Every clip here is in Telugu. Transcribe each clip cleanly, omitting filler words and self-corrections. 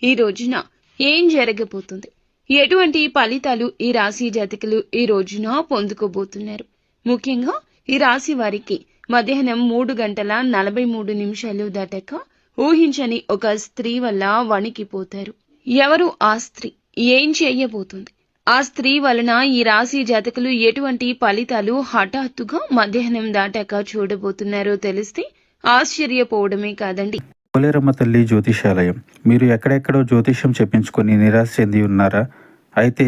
ఈ రోజున ఏం జరగబోతుంది, ఎటువంటి ఫలితాలు ఈ రాశి జాతకులు ఈ రోజున పొందుకోబోతున్నారు. ముఖ్యంగా ఈ రాశి వారికి మధ్యాహ్నం 3:43 దాటాక ఊహించని ఒక స్త్రీ వల్ల వణికిపోతారు. ఎవరు ఆ స్త్రీ, ఏం చేయబోతుంది, ఆ స్త్రీ వలన ఈ రాశి జాతకులు ఎటువంటి ఫలితాలు హఠాత్తుగా మధ్యాహ్నం దాటాక చూడబోతున్నారో తెలిస్తే ఆశ్చర్యపోవడమే కాదండి. పోలేరమ్మ తల్లి జ్యోతిషాలయం. మీరు ఎక్కడెక్కడో జ్యోతిష్యం చెప్పించుకొని నిరాశ చెంది ఉన్నారా? అయితే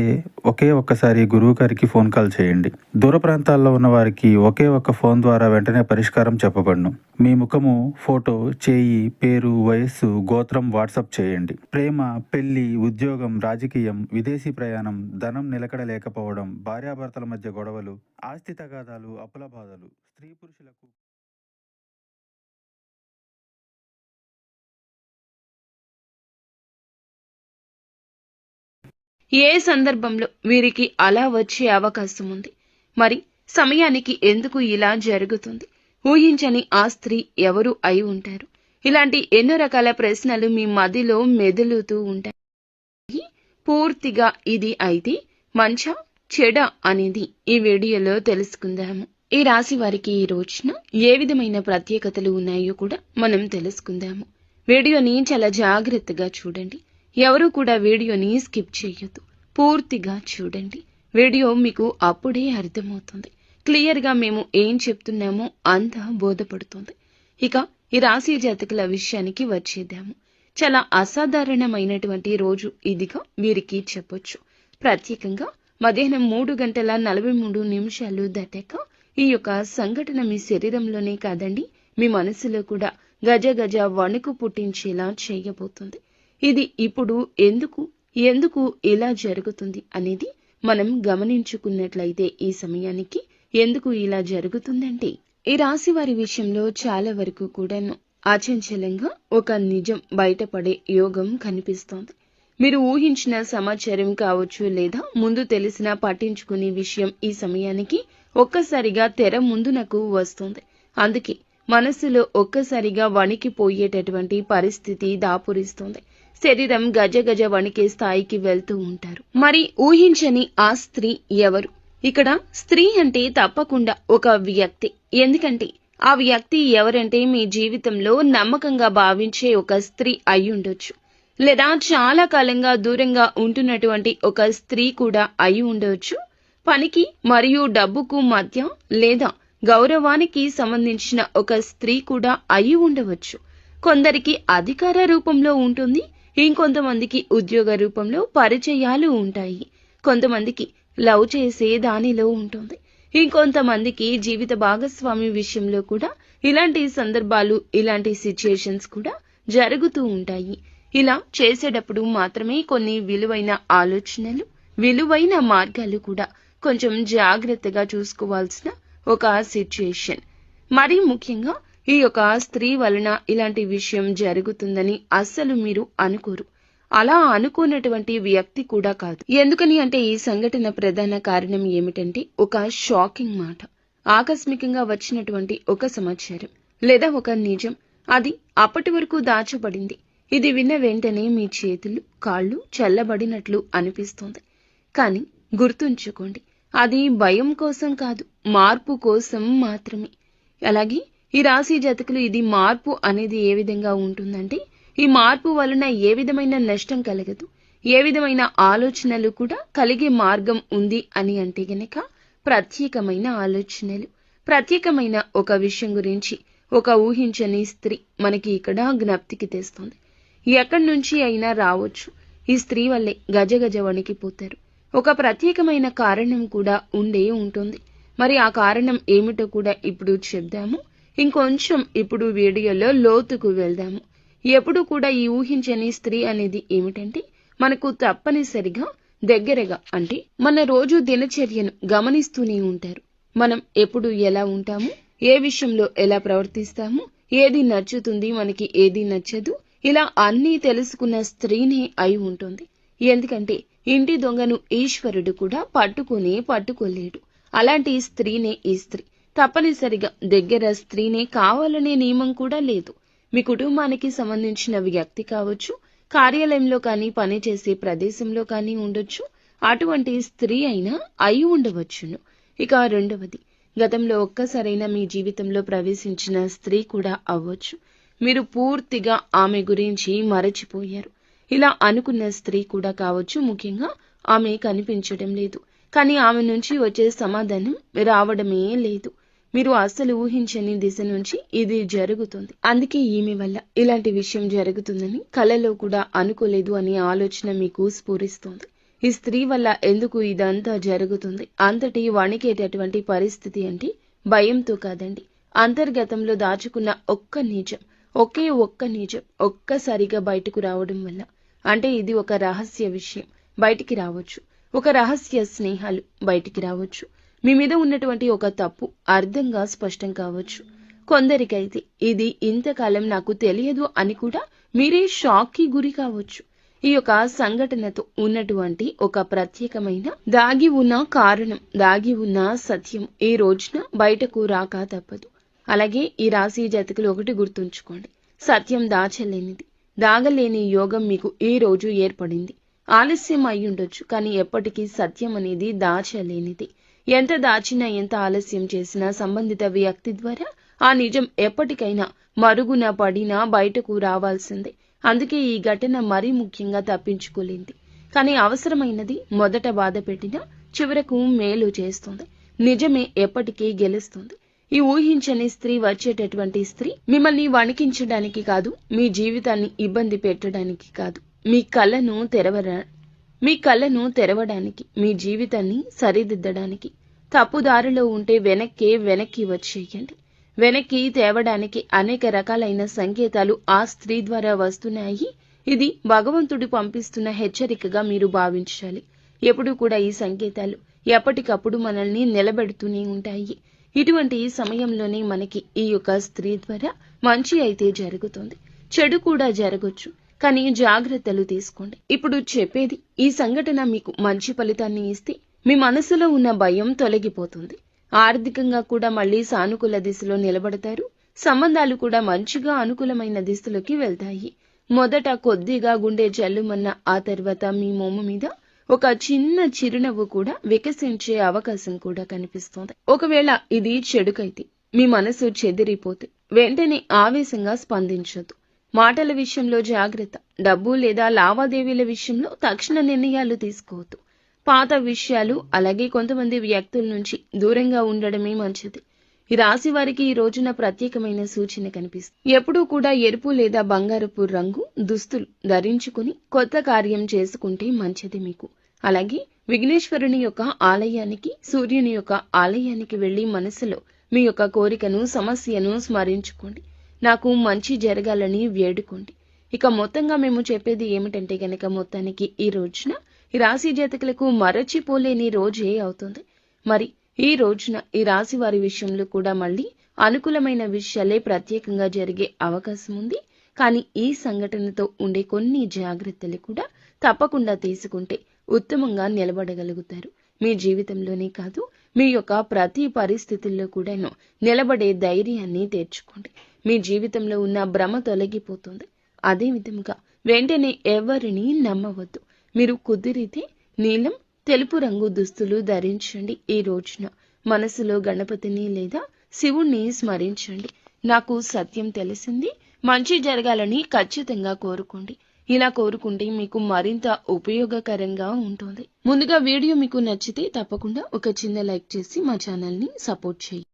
ఒక్కసారి గురువు గారికి ఫోన్ కాల్ చేయండి. దూర ప్రాంతాల్లో ఉన్న వారికి ఒకే ఒక్క ఫోన్ ద్వారా వెంటనే పరిష్కారం చెప్పబడును. మీ ముఖము, ఫోటో, చేయి, పేరు, వయస్సు, గోత్రం వాట్సాప్ చేయండి. ప్రేమ, పెళ్లి, ఉద్యోగం, రాజకీయం, విదేశీ ప్రయాణం, ధనం నిలకడ లేకపోవడం, భార్యాభర్తల మధ్య గొడవలు, ఆస్తి తగాదాలు, అప్పుల బాధలు, స్త్రీ పురుషులకు ఏ సందర్భంలో వీరికి అలా వచ్చే అవకాశం ఉంది, మరి సమయానికి ఎందుకు ఇలా జరుగుతుంది, ఊహించని ఆ స్త్రీ ఎవరు అయి ఉంటారు, ఇలాంటి ఎన్నో రకాల ప్రశ్నలు మీ మదిలో మెదులుతూ ఉంటాయి. పూర్తిగా ఇది అయితే మంచా చెడా అనేది ఈ వీడియోలో తెలుసుకుందాము. ఈ రాశి వారికి ఈ రోజున ఏ విధమైన ప్రత్యేకతలు ఉన్నాయో కూడా మనం తెలుసుకుందాము. వీడియోని చాలా జాగ్రత్తగా చూడండి. ఎవరు కూడా వీడియోని స్కిప్ చేయొద్దు, పూర్తిగా చూడండి. వీడియో మీకు అప్పుడే అర్థమవుతుంది. క్లియర్గా మేము ఏం చెప్తున్నామో అంతా బోధపడుతుంది. ఇక ఈ రాశి జాతకుల విషయానికి వచ్చేద్దాము. చాలా అసాధారణమైనటువంటి రోజు ఇదిగా వీరికి చెప్పొచ్చు. ప్రత్యేకంగా మధ్యాహ్నం 3:43 దాటాక ఈ యొక్క సంఘటన మీ శరీరంలోనే కాదండి, మీ మనసులో కూడా గజ గజ వణుకు పుట్టించేలా చేయబోతుంది. ఇది ఇప్పుడు ఎందుకు ఇలా జరుగుతుంది అనేది మనం గమనించుకున్నట్లయితే ఈ సమయానికి ఎందుకు ఇలా జరుగుతుందంటే, ఈ రాశి వారి విషయంలో చాలా వరకు కూడాను అచంచలంగా ఒక నిజం బయటపడే యోగం కనిపిస్తోంది. మీరు ఊహించిన సమాచారం కావచ్చు, లేదా ముందు తెలిసిన పట్టించుకునే విషయం ఈ సమయానికి ఒక్కసారిగా తెర ముందునకు వస్తుంది. అందుకే మనసులో ఒక్కసారిగా వణికిపోయేటటువంటి పరిస్థితి దాపురిస్తుంది. శరీరం గజ గజ వణికే స్థాయికి వెళ్తూ ఉంటారు. మరి ఊహించని ఆ స్త్రీ ఎవరు? ఇక్కడ స్త్రీ అంటే తప్పకుండా ఒక వ్యక్తి. ఎందుకంటే ఆ వ్యక్తి ఎవరంటే మీ జీవితంలో నమ్మకంగా భావించే ఒక స్త్రీ అయి ఉండొచ్చు, లేదా చాలా కాలంగా దూరంగా ఉంటున్నటువంటి ఒక స్త్రీ కూడా అయి ఉండవచ్చు. పనికి మరియు డబ్బుకు మధ్య లేదా గౌరవానికి సంబంధించిన ఒక స్త్రీ కూడా అయి ఉండవచ్చు. కొందరికి అధికార రూపంలో ఉంటుంది, ఇంకొంతమందికి ఉద్యోగ రూపంలో పరిచయాలు ఉంటాయి, కొంతమందికి లవ్ చేసే దానిలో ఉంటుంది, ఇంకొంతమందికి జీవిత భాగస్వామి విషయంలో కూడా ఇలాంటి సందర్భాలు, ఇలాంటి సిచ్యుయేషన్స్ కూడా జరుగుతూ ఉంటాయి. ఇలా చేసేటప్పుడు మాత్రమే కొన్ని విలువైన ఆలోచనలు, విలువైన మార్గాలు కూడా కొంచెం జాగ్రత్తగా చూసుకోవాల్సిన ఒక సిచ్యుయేషన్. మరీ ముఖ్యంగా ఈ యొక్క స్త్రీ వలన ఇలాంటి విషయం జరుగుతుందని అస్సలు మీరు అనుకోరు. అలా అనుకున్నటువంటి వ్యక్తి కూడా కాదు. ఎందుకని అంటే ఈ సంఘటన ప్రధాన కారణం ఏమిటంటే ఒక షాకింగ్ మాట, ఆకస్మికంగా వచ్చినటువంటి ఒక సమాచారం లేదా ఒక నిజం. అది అప్పటి వరకు దాచబడింది. ఇది విన్న వెంటనే మీ చేతులు, కాళ్ళు చల్లబడినట్లు అనిపిస్తోంది. కానీ గుర్తుంచుకోండి, అది భయం కోసం కాదు, మార్పు కోసం మాత్రమే. అలాగే ఈ రాశి జాతకులు ఇది మార్పు అనేది ఏ విధంగా ఉంటుందంటే, ఈ మార్పు వలన ఏ విధమైన నష్టం కలగదు, ఏ విధమైన ఆలోచనలు కూడా కలిగే మార్గం ఉంది అని అంటే గనక ప్రత్యేకమైన ఆలోచనలు, ప్రత్యేకమైన ఒక విషయం గురించి ఒక ఊహించని స్త్రీ మనకి ఇక్కడ జ్ఞప్తికి తెస్తుంది. ఎక్కడి నుంచి అయినా రావచ్చు. ఈ స్త్రీ వల్లే గజ గజ వణికిపోతారు. ఒక ప్రత్యేకమైన కారణం కూడా ఉండే ఉంటుంది. మరి ఆ కారణం ఏమిటో కూడా ఇప్పుడు చెప్దాము. ఇంకొంచెం ఇప్పుడు వీడియోలో లోతుకు వెళ్దాము. ఎప్పుడు కూడా ఈ ఊహించని స్త్రీ అనేది ఏమిటంటే, మనకు తప్పనిసరిగా దగ్గరగా అంటే మన రోజు దినచర్యను గమనిస్తూనే ఉంటారు. మనం ఎప్పుడు ఎలా ఉంటాము, ఏ విషయంలో ఎలా ప్రవర్తిస్తాము, ఏది నచ్చుతుంది, మనకి ఏది నచ్చదు, ఇలా అన్నీ తెలుసుకున్న స్త్రీనే అయి ఉంటుంది. ఎందుకంటే ఇంటి దొంగను ఈశ్వరుడు కూడా పట్టుకోలేడు. అలాంటి స్త్రీనే ఈ స్త్రీ. తప్పనిసరిగా దగ్గర స్త్రీనే కావాలనే నియమం కూడా లేదు. మీ కుటుంబానికి సంబంధించిన వ్యక్తి కావచ్చు, కార్యాలయంలో కానీ పనిచేసే ప్రదేశంలో కానీ ఉండొచ్చు. అటువంటి స్త్రీ అయినా అయి ఉండవచ్చును. ఇక రెండవది, గతంలో ఒక్కసారైనా మీ జీవితంలో ప్రవేశించిన స్త్రీ కూడా అవ్వచ్చు. మీరు పూర్తిగా ఆమె గురించి మరచిపోయారు. ఇలా అనుకున్న స్త్రీ కూడా కావచ్చు. ముఖ్యంగా ఆమె కనిపించడం లేదు, కానీ ఆమె నుంచి వచ్చే సమాధానం రావడమే లేదు. మీరు అస్సలు ఊహించని దిశ నుంచి ఇది జరుగుతుంది. అందుకే ఈమె వల్ల ఇలాంటి విషయం జరుగుతుందని కలలో కూడా అనుకోలేదు అనే ఆలోచన మీకు స్ఫురిస్తోంది. ఈ స్త్రీ వల్ల ఎందుకు ఇదంతా జరుగుతుంది? అంతటి వణికేటటువంటి పరిస్థితి అంటే భయంతో కాదండి, అంతర్గతంలో దాచుకున్న ఒక్క నిజం, ఒక్క నిజం ఒక్కసారిగా బయటకు రావడం వల్ల. అంటే ఇది ఒక రహస్య విషయం బయటికి రావచ్చు, ఒక రహస్య స్నేహాలు బయటికి రావచ్చు, మీ మీద ఉన్నటువంటి ఒక తప్పు అర్థంగా స్పష్టం కావచ్చు. కొందరికైతే ఇది ఇంతకాలం నాకు తెలియదు అని కూడా మీరే షాక్కి గురి కావచ్చు. ఈ యొక్క సంఘటనతో ఉన్నటువంటి ఒక ప్రత్యేకమైన దాగి ఉన్న కారణం, దాగి ఉన్న సత్యం ఈ రోజున బయటకు రాక తప్పదు. అలాగే ఈ రాశి జాతకులు ఒకటి గుర్తుంచుకోండి, సత్యం దాచలేనిది, దాగలేని యోగం మీకు ఈ రోజు ఏర్పడింది. ఆలస్యం అయి ఉండొచ్చు, కానీ ఎప్పటికీ సత్యం అనేది దాచలేనిది. ఎంత దాచినా, ఎంత ఆలస్యం చేసినా సంబంధిత వ్యక్తి ద్వారా ఆ నిజం ఎప్పటికైనా మరుగున పడినా బయటకు రావాల్సిందే. అందుకే ఈ ఘటన మరీ ముఖ్యంగా తప్పించుకోలేంది. కానీ అవసరమైనది మొదట బాధ పెట్టినా చివరకు మేలు చేస్తుంది. నిజమే ఎప్పటికీ గెలుస్తుంది. ఈ ఊహించని స్త్రీ వచ్చేటటువంటి స్త్రీ మిమ్మల్ని వణికించడానికి కాదు, మీ జీవితాన్ని ఇబ్బంది పెట్టడానికి కాదు, మీ కళ్ళను తెరవడానికి, మీ జీవితాన్ని సరిదిద్దడానికి. తప్పుదారిలో ఉంటే వెనక్కి వచ్చేయండి. వెనక్కి తేవడానికి అనేక రకాలైన సంకేతాలు ఆ స్త్రీ ద్వారా వస్తున్నాయి. ఇది భగవంతుడు పంపిస్తున్న హెచ్చరికగా మీరు భావించాలి. ఎప్పుడూ కూడా ఈ సంకేతాలు ఎప్పటికప్పుడు మనల్ని నిలబెడుతూనే ఉంటాయి. ఇటువంటి సమయంలోనే మనకి ఈ యొక్క స్త్రీ ద్వారా మంచి అయితే జరుగుతుంది, చెడు కూడా జరగొచ్చు. కానీ జాగ్రత్తలు తీసుకోండి. ఇప్పుడు చెప్పేది, ఈ సంఘటన మీకు మంచి ఫలితాన్ని ఇస్తే మీ మనసులో ఉన్న భయం తొలగిపోతుంది. ఆర్థికంగా కూడా మళ్ళీ సానుకూల దిశలో నిలబడతారు. సంబంధాలు కూడా మంచిగా అనుకూలమైన దిశలోకి వెళ్తాయి. మొదట కొద్దిగా గుండె జల్లుమన్న ఆ తర్వాత మీ మొమ్ము మీద ఒక చిన్న చిరునవ్వు కూడా వికసించే అవకాశం కూడా కనిపిస్తోంది. ఒకవేళ ఇది చెడుకైతే, మీ మనసు చెదిరిపోతే వెంటనే ఆవేశంగా స్పందించొద్దు. మాటల విషయంలో జాగ్రత్త. డబ్బు లేదా లావాదేవీల విషయంలో తక్షణ నిర్ణయాలు తీసుకోవద్దు. పాత విషయాలు, అలాగే కొంతమంది వ్యక్తుల నుంచి దూరంగా ఉండడమే మంచిది. ఈ రాశి వారికి ఈ రోజున ప్రత్యేకమైన సూచన కనిపిస్తుంది. ఎప్పుడూ కూడా ఎరుపు లేదా బంగారపు రంగు దుస్తులు ధరించుకుని కొత్త కార్యం చేసుకుంటే మంచిది మీకు. అలాగే విఘ్నేశ్వరుని యొక్క ఆలయానికి, సూర్యుని యొక్క ఆలయానికి వెళ్లి మనసులో మీ యొక్క కోరికను, సమస్యను స్మరించుకోండి. నాకు మంచి జరగాలని వేడుకోండి. ఇక మొత్తంగా మేము చెప్పేది ఏమిటంటే గనక, మొత్తానికి ఈ రోజున ఈ రాశి జాతకులకు మరచిపోలేని రోజే అవుతుంది. మరి ఈ రోజున ఈ రాశి వారి విషయంలో కూడా మళ్ళీ అనుకూలమైన విషయాలే ప్రత్యేకంగా జరిగే అవకాశం ఉంది. కానీ ఈ సంఘటనతో ఉండే కొన్ని జాగ్రత్తలు కూడా తప్పకుండా తీసుకుంటే ఉత్తమంగా నిలబడగలుగుతారు. మీ జీవితంలోనే కాదు, మీ యొక్క ప్రతి పరిస్థితుల్లో కూడాను నిలబడే ధైర్యాన్ని తెచ్చుకోండి. మీ జీవితంలో ఉన్న భ్రమ తొలగిపోతుంది. అదే విధముగా వెంటనే ఎవరిని నమ్మవద్దు. మీరు కుదిరితే నీలం, తెలుపు రంగు దుస్తులు ధరించండి. ఈ రోజున మనసులో గణపతిని లేదా శివుణ్ణి స్మరించండి. నాకు సత్యం తెలిసింది, మంచి జరగాలని ఖచ్చితంగా కోరుకోండి. ఇలా కోరుకుంటే మీకు మరింత ఉపయోగకరంగా ఉంటుంది. ముందుగా వీడియో మీకు నచ్చితే తప్పకుండా ఒక చిన్న లైక్ చేసి మా ఛానల్ని సపోర్ట్ చేయండి.